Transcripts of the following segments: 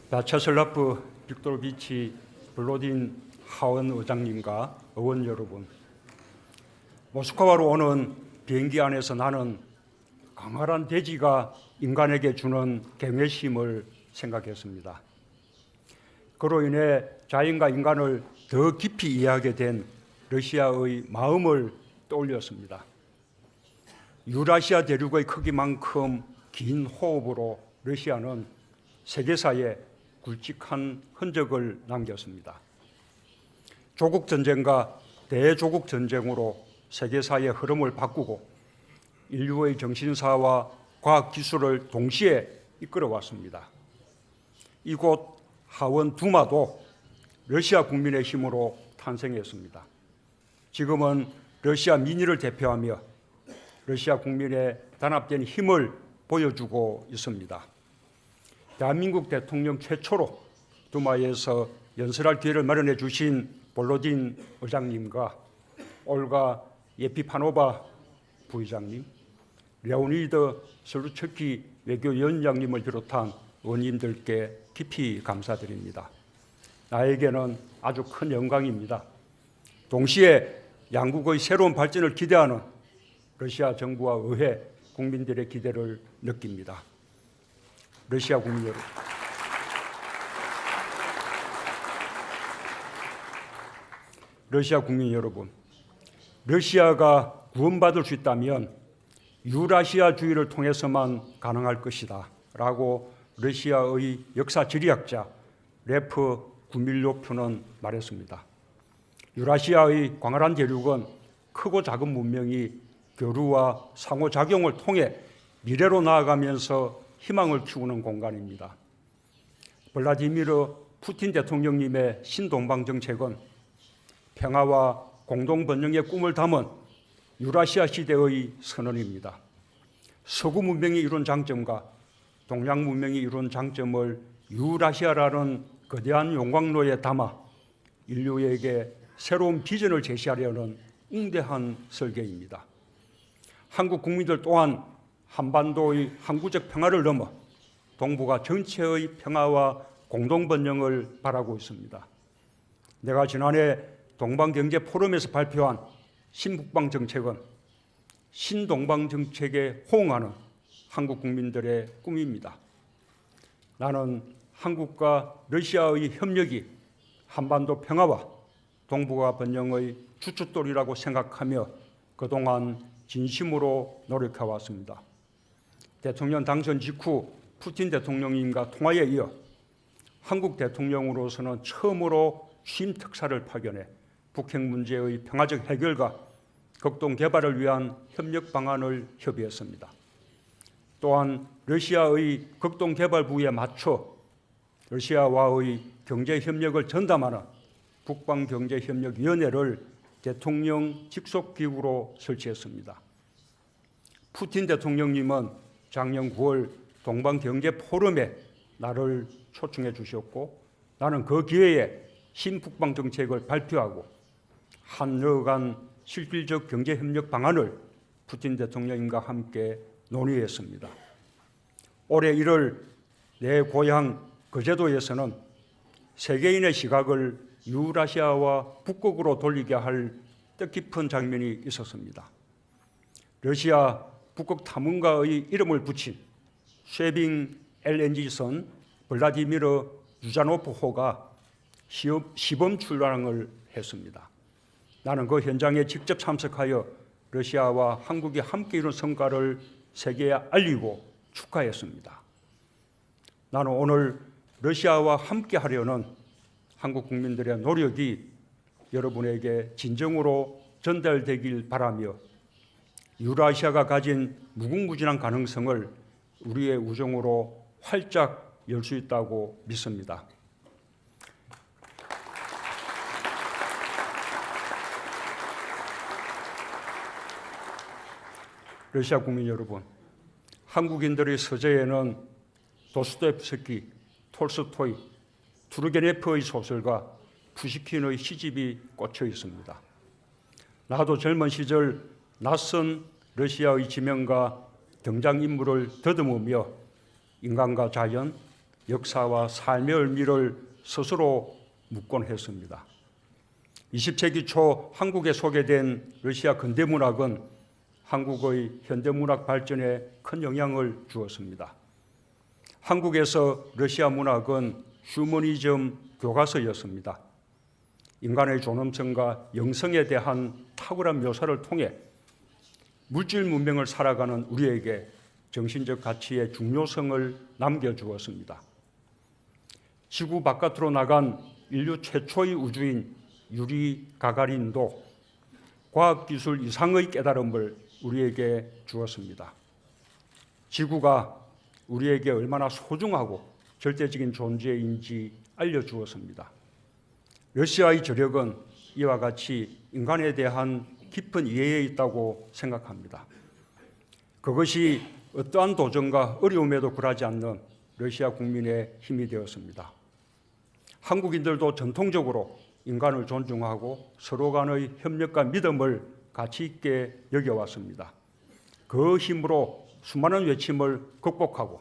바차슬라프 빅토르비치 블로딘 하원 의장님과 의원 여러분, 모스크바로 오는 비행기 안에서 나는 강활한 대지가 인간에게 주는 경외심을 생각했습니다. 그로 인해 자연과 인간을 더 깊이 이해하게 된 러시아의 마음을 떠올렸습니다. 유라시아 대륙의 크기만큼 긴 호흡으로 러시아는 세계사에 굵직한 흔적을 남겼습니다. 조국전쟁과 대조국전쟁으로 세계사의 흐름을 바꾸고 인류의 정신사와 과학기술을 동시에 이끌어왔습니다. 이곳 하원 두마도 러시아 국민의 힘으로 탄생했습니다. 지금은 러시아 민의를 대표하며 러시아 국민의 단합된 힘을 보여주고 있습니다. 대한민국 대통령 최초로 두마에서 연설할 기회를 마련해 주신 볼로딘 의장님과 올가 예피파노바 부의장님, 레오니드 슬루츠키 외교위원장님을 비롯한 의원님들께 깊이 감사드립니다. 나에게는 아주 큰 영광입니다. 동시에 양국의 새로운 발전을 기대하는 러시아 정부와 의회, 국민들의 기대를 느낍니다. 러시아 국민 여러분, 러시아 국민 여러분, 러시아가 구원받을 수 있다면 유라시아주의를 통해서만 가능할 것이다 라고 러시아의 역사 지리학자 레프 구밀요프는 말했습니다. 유라시아의 광활한 대륙은 크고 작은 문명이 교류와 상호작용을 통해 미래로 나아가면서 희망을 키우는 공간입니다. 블라디미르 푸틴 대통령님의 신동방 정책은 평화와 공동번영의 꿈을 담은 유라시아 시대의 선언입니다. 서구 문명이 이룬 장점과 동양 문명이 이룬 장점을 유라시아라는 거대한 용광로에 담아 인류에게 새로운 비전을 제시하려는 웅대한 설계입니다. 한국 국민들 또한 한반도의 항구적 평화를 넘어 동북아 전체의 평화와 공동번영을 바라고 있습니다. 내가 지난해 동방경제포럼에서 발표한 신북방 정책은 신동방 정책에 호응하는 한국 국민들의 꿈입니다. 나는 한국과 러시아의 협력이 한반도 평화와 동북아 번영의 주춧돌이라고 생각하며 그동안 진심으로 노력해왔습니다. 대통령 당선 직후 푸틴 대통령님과 통화에 이어 한국 대통령으로서는 처음으로 취임 특사를 파견해 북핵 문제의 평화적 해결과 극동 개발을 위한 협력 방안을 협의했습니다. 또한 러시아의 극동 개발부에 맞춰 러시아와의 경제 협력을 전담하는 북방경제협력위원회를 대통령 직속기구로 설치했습니다. 푸틴 대통령님은 작년 9월 동방경제포럼에 나를 초청해 주셨고 나는 그 기회에 신북방 정책을 발표하고 한여 간 실질적 경제협력 방안을 푸틴 대통령님과 함께 논의했습니다. 올해 1월 내 고향 거제도에서는 세계인의 시각을 유라시아와 북극으로 돌리게 할 뜻깊은 장면이 있었습니다. 러시아 북극 탐험가의 이름을 붙인 쉐빙 LNG선 블라디미르 유자노프호가 시범 출항을 했습니다. 나는 그 현장에 직접 참석하여 러시아와 한국이 함께 이룬 성과를 세계에 알리고 축하했습니다. 나는 오늘 러시아와 함께 하려는 한국 국민들의 노력이 여러분에게 진정으로 전달되길 바라며 유라시아가 가진 무궁무진한 가능성을 우리의 우정으로 활짝 열 수 있다고 믿습니다. 러시아 국민 여러분, 한국인들의 서재에는 도스토옙스키, 톨스토이, 투르게네프의 소설과 푸시킨의 시집이 꽂혀 있습니다. 나도 젊은 시절 낯선 러시아의 지명과 등장인물을 더듬으며 인간과 자연, 역사와 삶의 의미를 스스로 묻곤 했습니다. 20세기 초 한국에 소개된 러시아 근대문학은 한국의 현대문학 발전에 큰 영향을 주었습니다. 한국에서 러시아 문학은 휴머니즘 교과서였습니다. 인간의 존엄성과 영성에 대한 탁월한 묘사를 통해 물질 문명을 살아가는 우리에게 정신적 가치의 중요성을 남겨주었습니다. 지구 바깥으로 나간 인류 최초의 우주인 유리 가가린도 과학기술 이상의 깨달음을 우리에게 주었습니다. 지구가 우리에게 얼마나 소중하고 절대적인 존재인지 알려주었습니다. 러시아의 저력은 이와 같이 인간에 대한 깊은 이해에 있다고 생각합니다. 그것이 어떠한 도전과 어려움에도 굴하지 않는 러시아 국민의 힘이 되었습니다. 한국인들도 전통적으로 인간을 존중하고 서로 간의 협력과 믿음을 가치 있게 여겨왔습니다. 그 힘으로 수많은 외침을 극복하고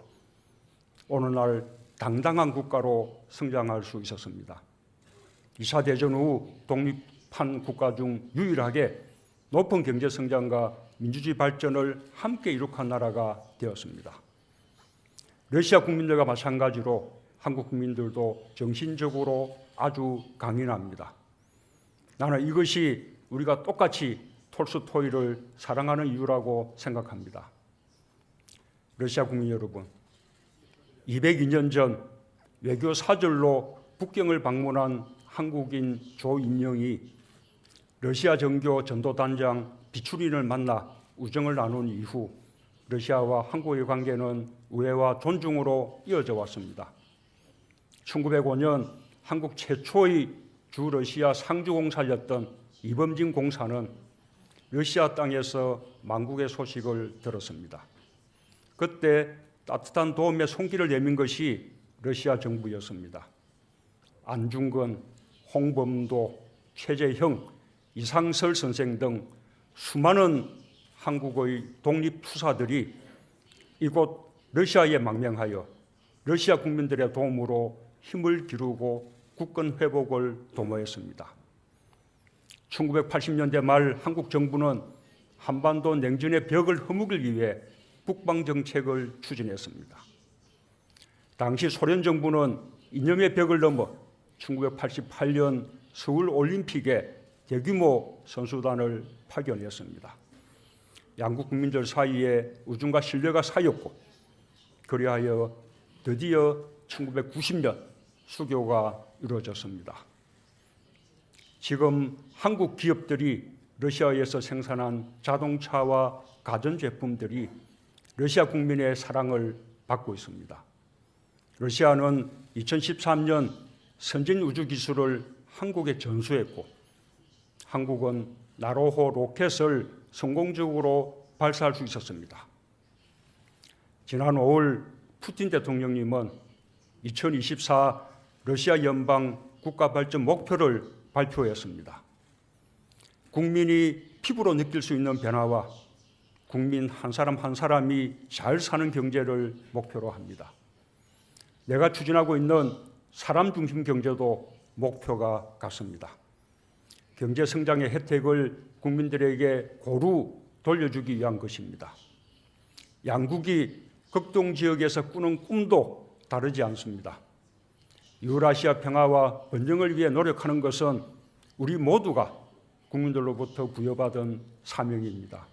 오늘날 당당한 국가로 성장할 수 있었습니다. 2차 대전 후 독립한 국가 중 유일하게 높은 경제 성장과 민주주의 발전을 함께 이룩한 나라가 되었습니다. 러시아 국민들과 마찬가지로 한국 국민들도 정신적으로 아주 강인합니다. 나는 이것이 우리가 똑같이 톨스토이를 사랑하는 이유라고 생각합니다. 러시아 국민 여러분, 202년 전 외교 사절로 북경을 방문한 한국인 조인영이 러시아 정교 전도단장 비추린을 만나 우정을 나눈 이후 러시아와 한국의 관계는 우애와 존중으로 이어져 왔습니다. 1905년 한국 최초의 주 러시아 상주공사였던 이범진 공사는 러시아 땅에서 만국의 소식을 들었습니다. 그때 따뜻한 도움의 손길을 내민 것이 러시아 정부였습니다. 안중근, 홍범도, 최재형, 이상설 선생 등 수많은 한국의 독립투사들이 이곳 러시아에 망명하여 러시아 국민들의 도움으로 힘을 기르고 국권 회복을 도모했습니다. 1980년대 말 한국 정부는 한반도 냉전의 벽을 허무기 위해 국방정책을 추진했습니다. 당시 소련 정부는 이념의 벽을 넘어 1988년 서울올림픽에 대규모 선수단을 파견했습니다. 양국 국민들 사이에 우정과 신뢰가 쌓였고 그리하여 드디어 1990년 수교가 이루어졌습니다. 지금 한국 기업들이 러시아에서 생산한 자동차와 가전제품들이 러시아 국민의 사랑을 받고 있습니다. 러시아는 2013년 선진 우주 기술을 한국에 전수했고 한국은 나로호 로켓을 성공적으로 발사할 수 있었습니다. 지난 5월 푸틴 대통령님은 2024 러시아 연방 국가 발전 목표를 발표했습니다. 국민이 피부로 느낄 수 있는 변화와 국민 한 사람 한 사람이 잘 사는 경제를 목표로 합니다. 내가 추진하고 있는 사람 중심 경제도 목표가 같습니다. 경제 성장의 혜택을 국민들에게 고루 돌려주기 위한 것입니다. 양국이 극동 지역에서 꾸는 꿈도 다르지 않습니다. 유라시아 평화와 번영을 위해 노력하는 것은 우리 모두가 국민들로부터 부여받은 사명입니다.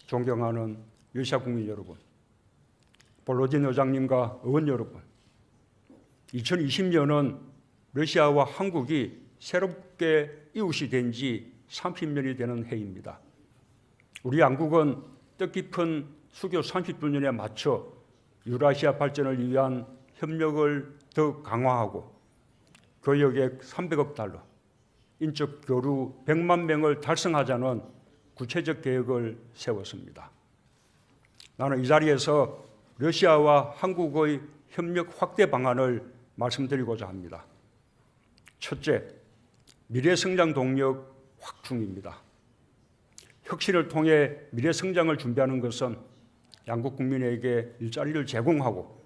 존경하는 러시아 국민 여러분, 볼로딘 의장님과 의원 여러분, 2020년은 러시아와 한국이 새롭게 이웃이 된 지 30년이 되는 해입니다. 우리 양국은 뜻깊은 수교 30주년에 맞춰 유라시아 발전을 위한 협력을 더 강화하고 교역액 300억 달러, 인적 교류 100만 명을 달성하자는 구체적 계획을 세웠습니다. 나는 이 자리에서 러시아와 한국의 협력 확대 방안을 말씀드리고자 합니다. 첫째, 미래성장 동력 확충입니다. 혁신을 통해 미래성장을 준비하는 것은 양국 국민에게 일자리를 제공하고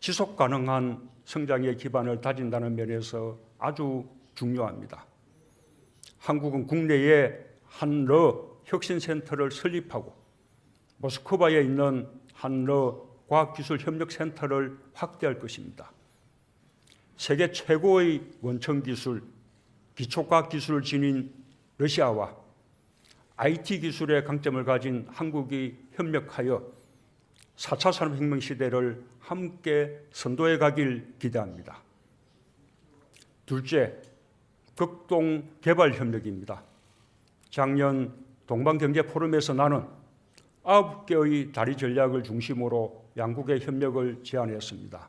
지속 가능한 성장의 기반을 다진다는 면에서 아주 중요합니다. 한국은 국내에 한러 혁신센터를 설립하고 모스크바에 있는 한러 과학기술협력센터를 확대할 것입니다. 세계 최고의 원천기술, 기초과학기술을 지닌 러시아와 IT 기술의 강점을 가진 한국이 협력하여 4차 산업혁명 시대를 함께 선도해 가길 기대합니다. 둘째, 극동개발협력입니다. 작년 동방경제포럼에서 나는 9개의 다리 전략을 중심으로 양국의 협력을 제안했습니다.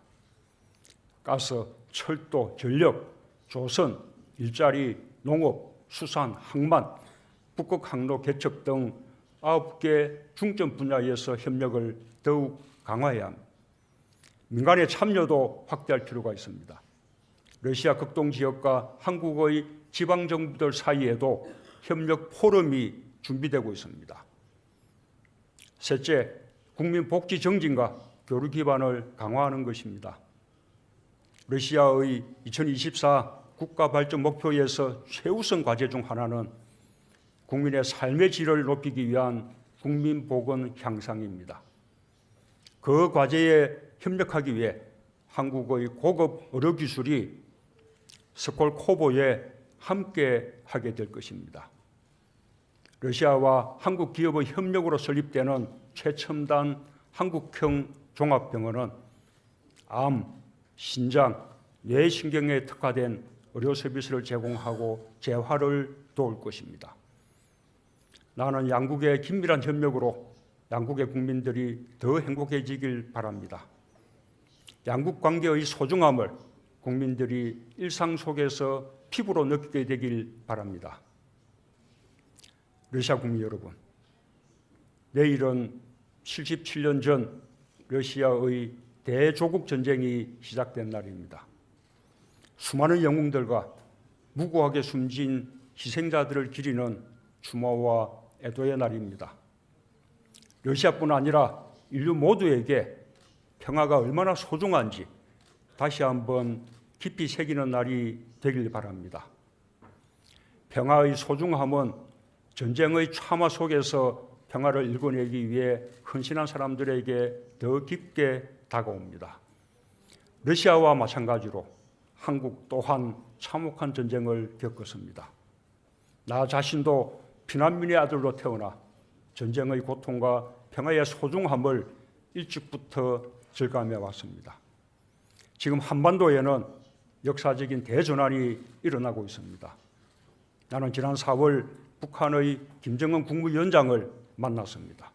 가스, 철도, 전력, 조선, 일자리, 농업, 수산, 항만, 북극 항로 개척 등 9개 중점 분야에서 협력을 더욱 강화해야 합니다. 민간의 참여도 확대할 필요가 있습니다. 러시아 극동 지역과 한국의 지방정부들 사이에도 협력 포럼이 준비되고 있습니다. 셋째, 국민복지 정진과 교류 기반을 강화하는 것입니다. 러시아의 2024 국가발전 목표에서 최우선 과제 중 하나는 국민의 삶의 질을 높이기 위한 국민보건 향상입니다. 그 과제에 협력하기 위해 한국의 고급 의료기술이 스콜코보에 함께 하게 될 것입니다. 러시아와 한국 기업의 협력으로 설립되는 최첨단 한국형 종합병원은 암, 신장, 뇌신경에 특화된 의료 서비스를 제공하고 재활을 도울 것입니다. 나는 양국의 긴밀한 협력으로 양국의 국민들이 더 행복해지길 바랍니다. 양국 관계의 소중함을 국민들이 일상 속에서 피부로 느끼게 되길 바랍니다. 러시아 국민 여러분, 내일은 77년 전 러시아의 대조국 전쟁이 시작된 날입니다. 수많은 영웅들과 무고하게 숨진 희생자들을 기리는 추모와 애도의 날입니다. 러시아뿐 아니라 인류 모두에게 평화가 얼마나 소중한지 다시 한번 깊이 새기는 날이 되길 바랍니다. 평화의 소중함은 전쟁의 참화 속에서 평화를 일궈내기 위해 헌신한 사람들에게 더 깊게 다가옵니다. 러시아와 마찬가지로 한국 또한 참혹한 전쟁을 겪었습니다. 나 자신도 피난민의 아들로 태어나 전쟁의 고통과 평화의 소중함을 일찍부터 절감해 왔습니다. 지금 한반도에는 역사적인 대전환이 일어나고 있습니다. 나는 지난 4월 북한의 김정은 국무위원장을 만났습니다.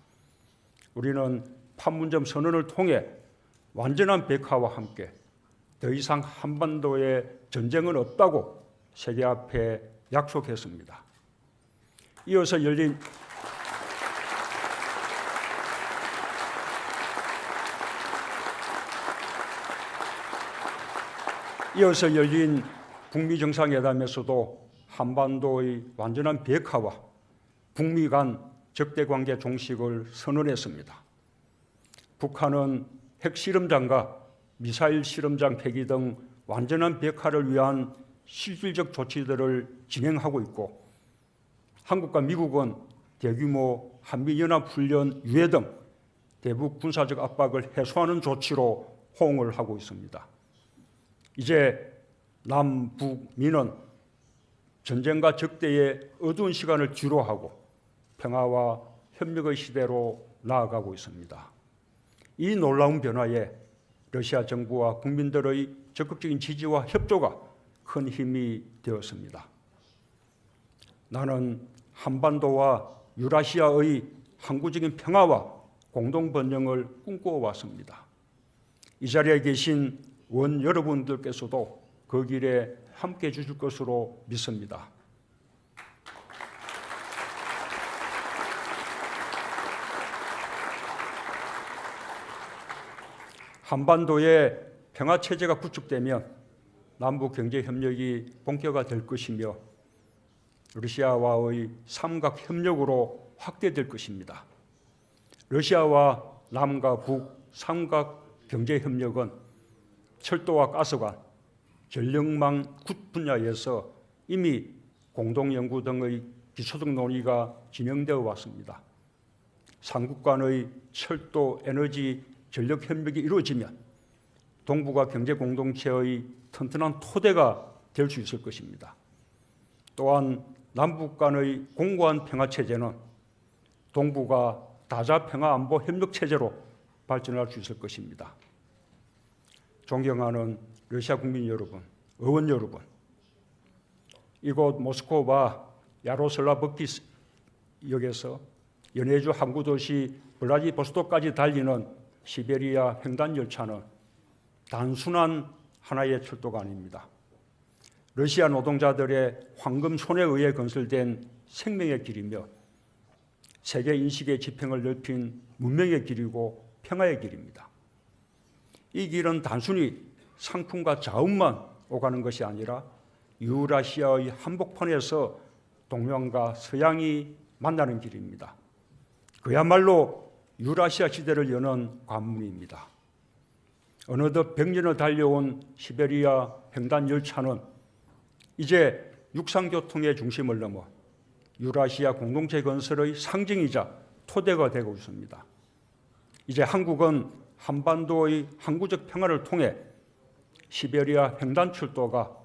우리는 판문점 선언을 통해 완전한 백화와 함께 더 이상 한반도에 전쟁은 없다고 세계 앞에 약속했습니다. 이어서 열린 북미 정상회담에서도 한반도의 완전한 비핵화와 북미 간 적대관계 종식을 선언했습니다. 북한은 핵실험장과 미사일 실험장 폐기 등 완전한 비핵화를 위한 실질적 조치들을 진행하고 있고, 한국과 미국은 대규모 한미연합훈련 유예 등 대북 군사적 압박을 해소하는 조치로 호응을 하고 있습니다. 이제 남북미는 전쟁과 적대의 어두운 시간을 뒤로하고 평화와 협력의 시대로 나아가고 있습니다. 이 놀라운 변화에 러시아 정부와 국민들의 적극적인 지지와 협조가 큰 힘이 되었습니다. 나는 한반도와 유라시아의 항구적인 평화와 공동 번영을 꿈꿔왔습니다. 이 자리에 계신 원 여러분들께서도 그 길에 함께해 주실 것으로 믿습니다. 한반도의 평화체제가 구축되면 남북경제협력이 본격화될 것이며 러시아와의 삼각협력으로 확대될 것입니다. 러시아와 남과 북 삼각경제협력은 철도와 가스관, 전력망 분야에서 이미 공동연구 등의 기초적 논의가 진행되어 왔습니다. 삼국 간의 철도, 에너지, 전력 협력이 이루어지면 동북아 경제 공동체의 튼튼한 토대가 될 수 있을 것입니다. 또한 남북 간의 공고한 평화 체제는 동북아 다자 평화 안보 협력 체제로 발전할 수 있을 것입니다. 존경하는 러시아 국민 여러분, 의원 여러분, 이곳 모스크바 야로슬라브키 역에서 연해주 항구 도시 블라디보스토크까지 달리는 시베리아 횡단 열차는 단순한 하나의 철도가 아닙니다. 러시아 노동자들의 황금 손에 의해 건설된 생명의 길이며 세계 인식의 지평을 넓힌 문명의 길이고 평화의 길입니다. 이 길은 단순히 상품과 자원만 오가는 것이 아니라 유라시아의 한복판에서 동양과 서양이 만나는 길입니다. 그야말로 유라시아 시대를 여는 관문입니다. 어느덧 100년을 달려온 시베리아 횡단 열차는 이제 육상교통의 중심을 넘어 유라시아 공동체 건설의 상징이자 토대가 되고 있습니다. 이제 한국은 한반도의 항구적 평화를 통해 시베리아 횡단 철도가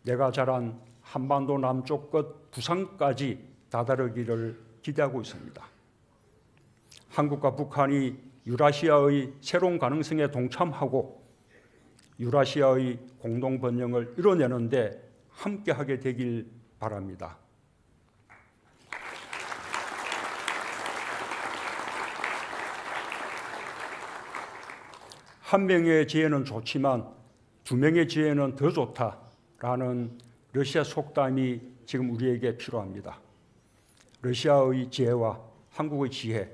내가 자란 한반도 남쪽 끝 부산까지 다다르기를 기대하고 있습니다. 한국과 북한이 유라시아의 새로운 가능성에 동참하고 유라시아의 공동 번영을 이뤄내는데 함께하게 되길 바랍니다. 한 명의 지혜는 좋지만 두 명의 지혜는 더 좋다라는 러시아 속담이 지금 우리에게 필요합니다. 러시아의 지혜와 한국의 지혜,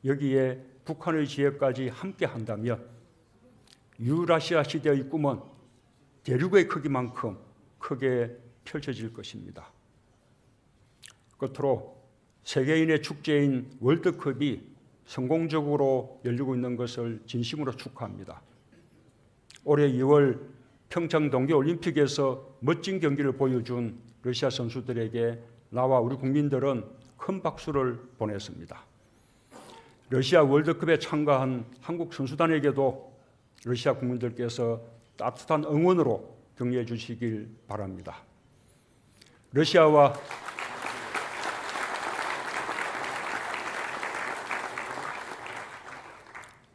여기에 북한의 지혜까지 함께 한다면 유라시아 시대의 꿈은 대륙의 크기만큼 크게 펼쳐질 것입니다. 끝으로 세계인의 축제인 월드컵이 성공적으로 열리고 있는 것을 진심으로 축하합니다. 올해 2월 평창 동계올림픽에서 멋진 경기를 보여준 러시아 선수들에게 나와 우리 국민들은 큰 박수를 보냈습니다. 러시아 월드컵에 참가한 한국 선수단에게도 러시아 국민들께서 따뜻한 응원으로 격려해 주시길 바랍니다.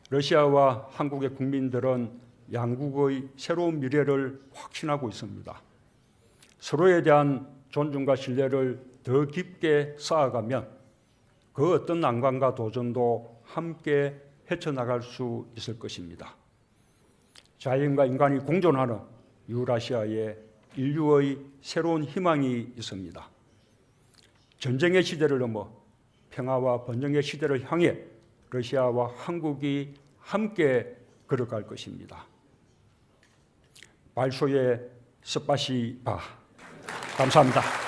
러시아와 한국의 국민들은 양국의 새로운 미래를 확신하고 있습니다. 서로에 대한 존중과 신뢰를 더 깊게 쌓아가면 그 어떤 난관과 도전도 함께 헤쳐나갈 수 있을 것입니다. 자연과 인간이 공존하는 유라시아에 인류의 새로운 희망이 있습니다. 전쟁의 시대를 넘어 평화와 번영의 시대를 향해 러시아와 한국이 함께 걸어갈 것입니다. 발쇼의 스파시바. 감사합니다.